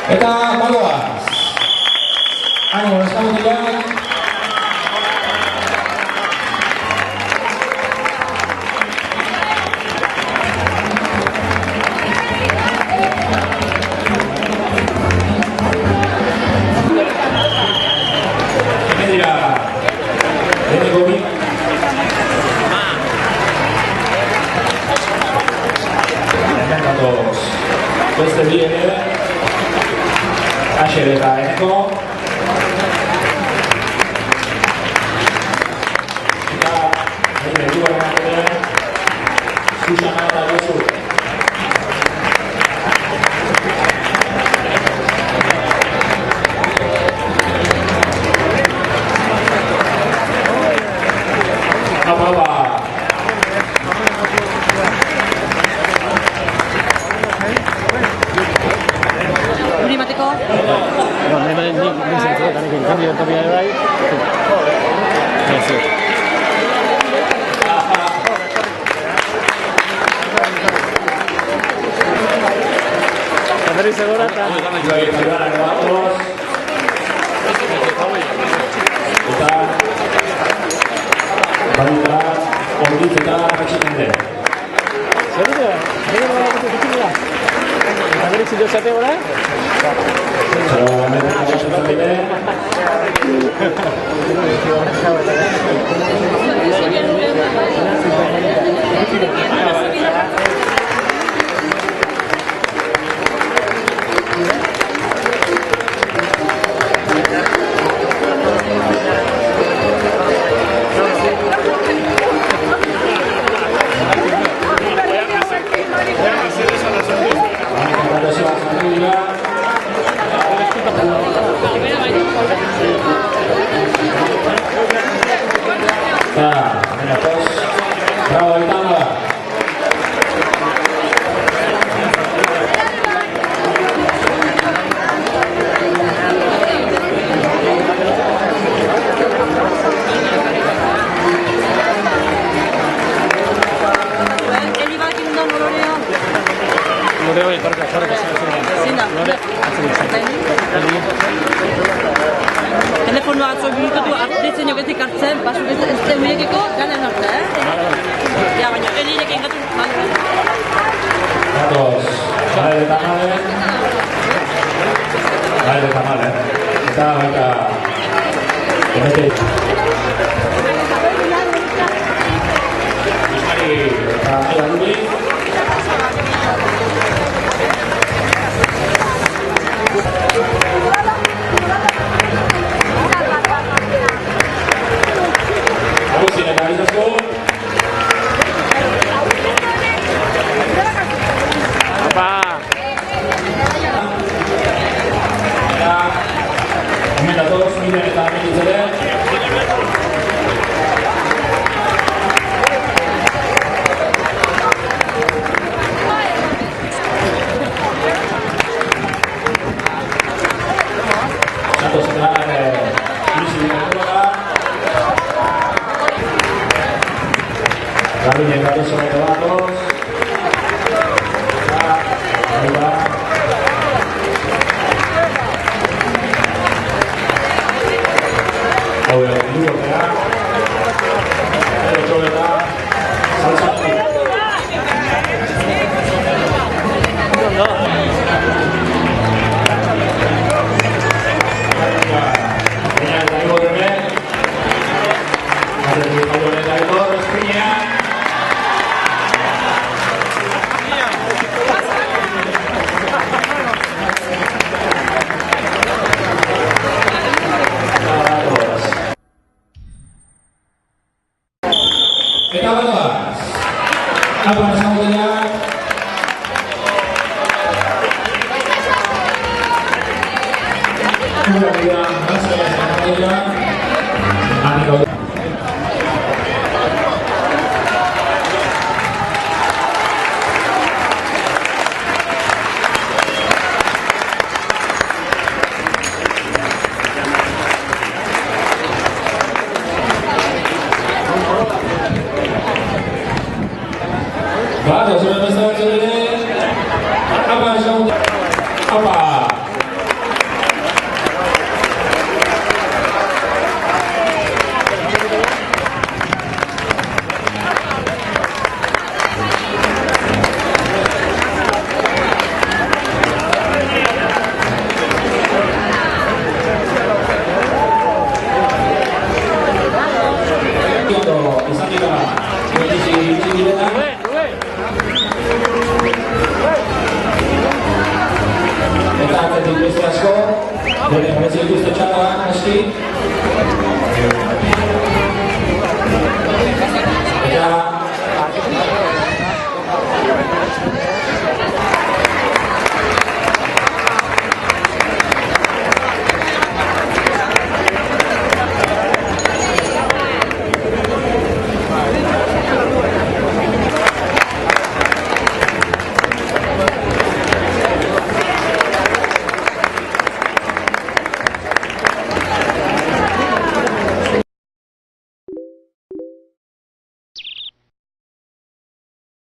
Eta bagoaz. Ánimo, estamos ya. Beste bi ere, Asher eta Eneko. Eta, eduaren ere, Susana eta Josu. Berri segura eta baita onditz eta patxiten den. zer dira? Zer dira bat zikin da? Eta berri zideo zate gora? Zara, hemen jasotzen dide. Bravo, Aitana. Telefonoa atzo bilutatu artetzen joketik hartzen, basu ez zeunekiko galen arte, Ja, baina elirek ingatu Datos, Baile Tamale. Eta baita, emete. Eta Elaguri. Agustin eta Arizasko. Hemen datoz, Miren eta Melitzeren. Datoz eta Irisi Dinakoa. Garbinen datoz horretu datoz. Hau da, Bilbotea, Txoleta, Salzatu. Baina eta Igor hemen, Atetik Igor eta Igor, espinean. Eta bagoaz, Alban esango dira. Kura dira, Nazioa esango dira. Aniko. Vado,